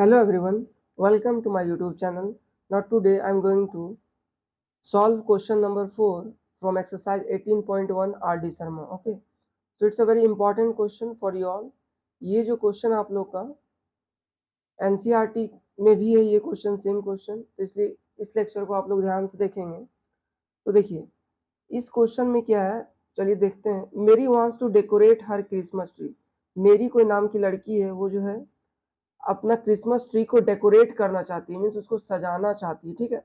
Hello everyone, welcome to my YouTube channel. Now today I am going to solve question number 4 from exercise 18.1 RD Sharma. Okay, so it's a very important question for you all. ये जो question आप लोग का NCERT में भी है, ये question same question, तो इसलिए इस लेक्चर को आप लोग ध्यान से देखेंगे। तो देखिए इस क्वेश्चन में क्या है, चलिए देखते हैं। Mary wants to decorate her Christmas tree. Mary कोई नाम की लड़की है, वो जो है अपना क्रिसमस ट्री को डेकोरेट करना चाहती है, मीन्स उसको सजाना चाहती है। ठीक है,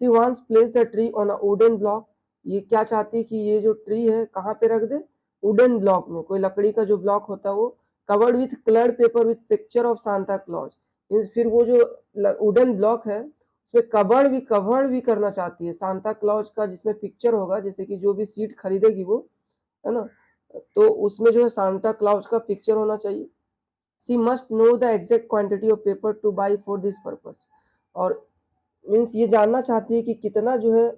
सी wants place the tree on a wooden block. ये क्या चाहती है कि ये जो ट्री है कहाँ पे रख दे, वुडन ब्लॉक में, कोई लकड़ी का जो ब्लॉक होता है वो, covered with coloured paper with picture of Santa Claus. Means फिर वो जो वुडन ब्लॉक है उसमें कवर्ड भी करना चाहती है सांता क्लॉज का, जिसमें पिक्चर होगा, जैसे कि जो भी सीट खरीदेगी वो, है ना, तो उसमें जो है सांता क्लॉज का पिक्चर होना चाहिए। She must know the exact quantity of paper to buy for this purpose. और मीन्स ये जानना चाहती है कि कितना जो है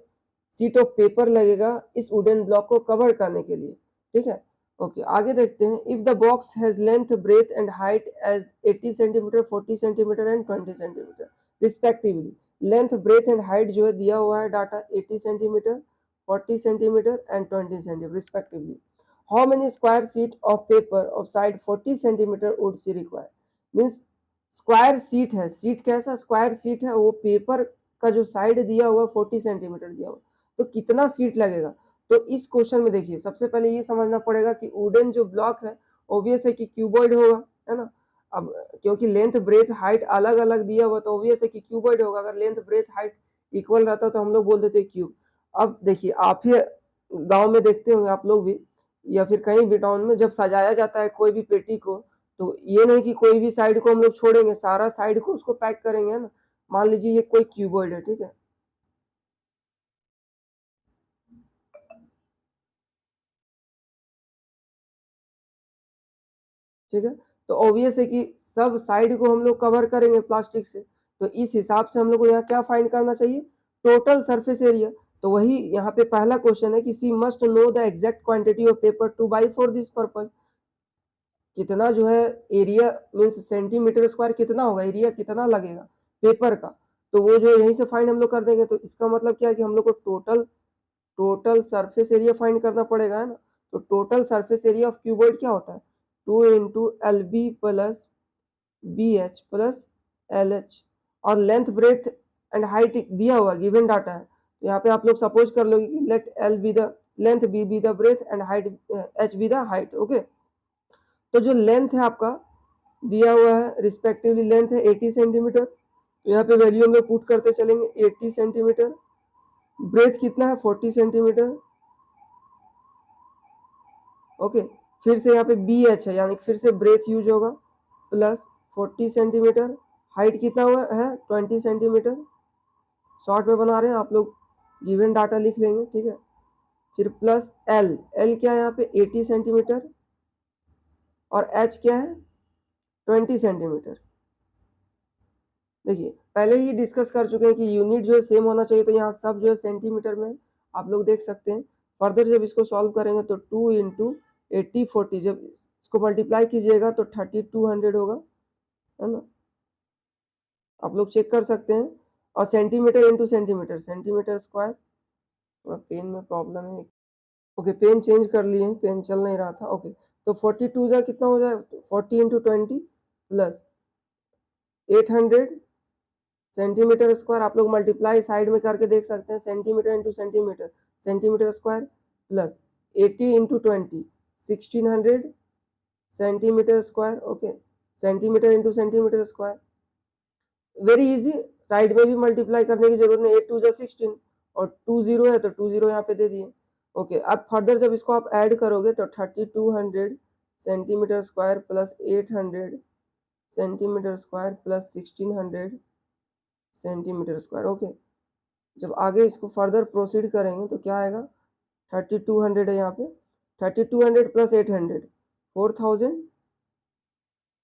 सीट ऑफ पेपर लगेगा इस वुडन ब्लॉक को कवर करने के लिए। ठीक है, ओके आगे देखते हैं। If the box has length breadth and height as 80 centimetre 40 centimetre and 20 centimetre respectively. Length breadth and height जो है दिया हुआ है data 80 centimetre 40 centimetre and 20 centimetre respectively. How many square sheet of paper of side 40 centimeter would she require? Means square seat है, seat कैसा square seat है, वो paper का जो साइड दिया हुआ 40 सेंटीमीटर दिया हुआ, तो कितना सीट लगेगा। तो इस क्वेश्चन में देखिए सबसे पहले ये समझना पड़ेगा कि वुडन जो ब्लॉक है ऑब्वियस है कि क्यूबॉइड होगा, है ना। अब क्योंकि लेंथ ब्रेथ हाइट अलग अलग दिया हुआ तो ऑब्वियस है कि क्यूबॉइड होगा। अगर लेंथ ब्रेथ हाइट इक्वल रहता तो हम लोग बोल देते क्यूब। अब देखिए आप ही गांव में देखते होंगे आप लोग भी, या फिर कहीं भी टाउन में, जब सजाया जाता है कोई भी पेटी को, तो ये नहीं कि कोई भी साइड को हम लोग छोड़ेंगे, सारा साइड को उसको पैक करेंगे, है ना। मान लीजिए ये कोई क्यूबॉइड है, ठीक है, ठीक है, तो ऑब्वियस है कि सब साइड को हम लोग कवर करेंगे प्लास्टिक से। तो इस हिसाब से हम लोग को यहाँ क्या फाइंड करना चाहिए, टोटल सरफेस एरिया। तो वही यहाँ पे पहला क्वेश्चन है कि she must know the exact quantity of paper to buy for this purpose. कितना जो है एरिया, मीन्स सेंटीमीटर स्क्वायर कितना होगा, एरिया कितना लगेगा पेपर का, तो वो जो यहीं से फाइंड हम लोग कर देंगे। तो इसका मतलब क्या है कि हम लोग को टोटल सरफेस एरिया फाइंड करना पड़ेगा, है ना। तो total surface area of cuboid क्या होता है, 2 × LB plus BH plus LH। और लेंथ ब्रेथ एंड हाइट दिया हुआ गिवन डाटा है, तो यहाँ पे आप लोग सपोज कर लोगे कि let L be the length, B be the breadth and height H be the height. Okay, तो जो लेंथ है आपका दिया हुआ है रिस्पेक्टिवली, लेंथ है 80 सेंटीमीटर, तो यहाँ पे वैल्यू हम लोग पुट करते चलेंगे 80 सेंटीमीटर। ब्रेथ कितना है 40 सेंटीमीटर। ओके, फिर से यहाँ पे बी एच है, यानी फिर से ब्रेथ यूज होगा, प्लस 40 सेंटीमीटर। हाइट कितना हुआ है 20 सेंटीमीटर। शॉर्ट में बना रहे हैं आप लोग, गिवन डाटा लिख लेंगे, ठीक है। फिर प्लस एल, एल क्या है यहाँ पे 80 सेंटीमीटर, और एच क्या है 20 सेंटीमीटर। देखिए पहले ही डिस्कस कर चुके हैं कि यूनिट जो है सेम होना चाहिए, तो यहाँ सब जो है सेंटीमीटर में आप लोग देख सकते हैं। फर्दर जब इसको सॉल्व करेंगे तो 2 × 80 40, जब इसको मल्टीप्लाई कीजिएगा तो 3200 होगा, है ना। आप लोग चेक कर सकते हैं। और centimetre into centimetre, centimetre square. Pen में प्रॉब्लम है, ओके पेन चेंज कर लिए, पेन चल नहीं रहा था। ओके, तो 42 जा कितना हो जाए 40 × 20 प्लस 800 सेंटीमीटर स्क्वायर। आप लोग मल्टीप्लाई साइड में करके देख सकते हैं, centimetre into centimetre, centimetre square plus 80 × 20 1600 centimetre square. Okay, centimetre into centimetre square, very easy, side में भी मल्टीप्लाई करने की जरूरत नहीं, 8 × 2 = 16 और 2 0 है तो 2 0 यहाँ पे दे दिए। ओके, अब फर्दर जब इसको आप ऐड करोगे तो 3200 centimetre square plus 800 centimetre square plus 1600 centimetre square. Okay, जब आगे इसको फर्दर प्रोसीड करेंगे तो क्या आएगा, 3200 है यहाँ पे, 3200 plus 800 4000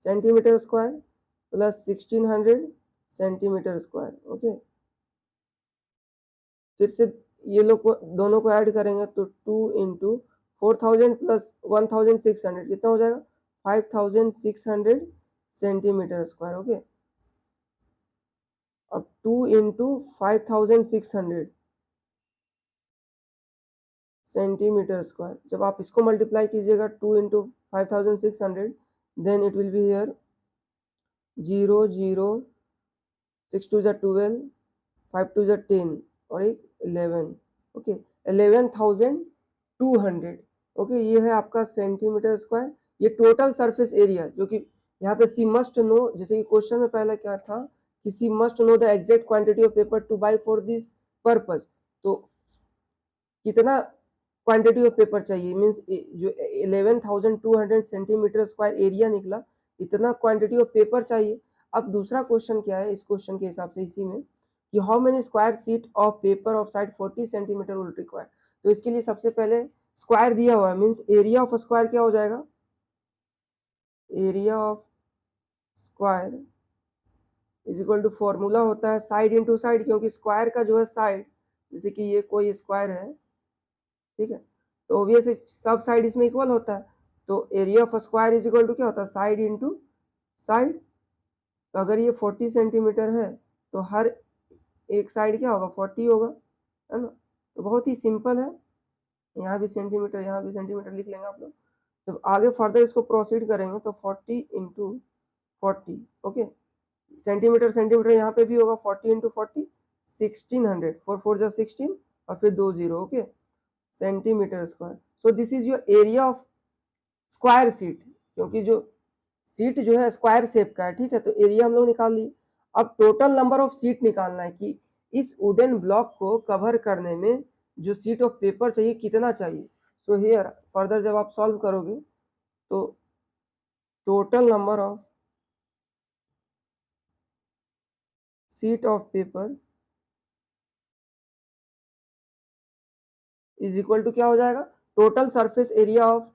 centimetre square plus 1600 centimetre square. Okay, फिर से ये लोग को दोनों को ऐड करेंगे तो 2 × 4000 प्लस 1600 कितना हो जाएगा 5600 centimetre square. Okay, 2 into 5600 centimetre square. जब आप इसको मल्टीप्लाई कीजिएगा 2 into 5600, then it will be here 0 0 6 2 12, 5 2 10 और एक 11। ओके, 11,200। ओके, ये है आपका सेंटीमीटर स्क्वायर। ये टोटल सरफेस एरिया, जो कि यहाँ पे सी मस्ट नो, जैसे कि क्वेश्चन में पहले क्या था कि she must know the exact quantity of paper to buy for this purpose. तो कितना क्वांटिटी ऑफ पेपर चाहिए, मीन्स जो 11,200 सेंटीमीटर स्क्वायर एरिया निकला, इतना क्वांटिटी ऑफ पेपर चाहिए। अब दूसरा क्वेश्चन क्या है इस क्वेश्चन के हिसाब से इसी में, कि how many square sheet of paper of side 40 centimetre will require. तो इसके लिए सबसे पहले स्क्वायर दिया हुआ है, मीन्स एरिया ऑफ स्क्वायर क्या हो जाएगा, area of square is equal to formula होता है साइड इंटू साइड, क्योंकि स्क्वायर का जो है साइड, जैसे कि ये कोई स्क्वायर है, ठीक है, तो ऑब्वियसली सब साइड इसमें इक्वल होता है। तो area of square is equal to क्या होता है, साइड इंटू साइड। तो अगर ये 40 सेंटीमीटर है तो हर एक साइड क्या होगा, 40 होगा, है ना। तो बहुत ही सिंपल है, यहाँ भी सेंटीमीटर यहाँ भी सेंटीमीटर लिख लेंगे आप लोग। जब आगे फर्दर इसको प्रोसीड करेंगे तो 40 इंटू 40, ओके, सेंटीमीटर सेंटीमीटर यहाँ पे भी होगा, 40 इंटू 40 1600, 4 4 जा 16 और फिर 2 0, okay, centimetre square. So this is your area of square seat, क्योंकि जो सीट जो है स्क्वायर शेप का है, ठीक है, तो एरिया हम लोग निकाल लिए। अब टोटल नंबर ऑफ सीट निकालना है कि इस वुडन ब्लॉक को कवर करने में जो सीट ऑफ पेपर चाहिए कितना चाहिए। सो हियर फर्दर जब आप सॉल्व करोगे तो total number of sheet of paper is equal to क्या हो जाएगा, total surface area of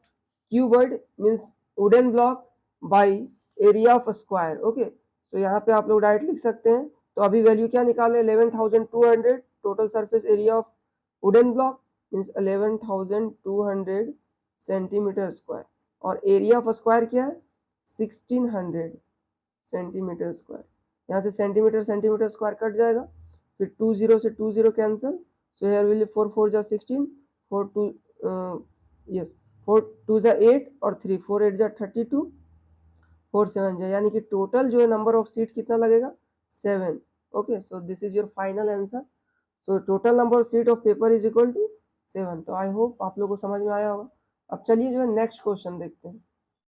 cuboid means wooden block by area of square. Okay, तो यहाँ पे आप लोग डायरेक्ट लिख सकते हैं। तो अभी वैल्यू क्या निकाले, 11,200 total surface area of wooden block means 11,200 centimetre square, और एरिया ऑफ स्क्वायर क्या है 1600 सेंटीमीटर स्क्वायर। यहाँ से सेंटीमीटर सेंटीमीटर स्क्वायर कट जाएगा, फिर 2 0 से 2 0 कैंसिल, सो हेयर विल 4 4 जा 16, 4 2 यस 4 2 जा 8 और 3 4 8 जा 32, 4 7 जा, यानी कि टोटल जो है नंबर ऑफ सीट कितना लगेगा 7। Okay, so this is your final answer. So total number of sheet of paper is equal to 7। तो आई होप आप लोगों को समझ में आया होगा। अब चलिए जो है नेक्स्ट क्वेश्चन देखते हैं।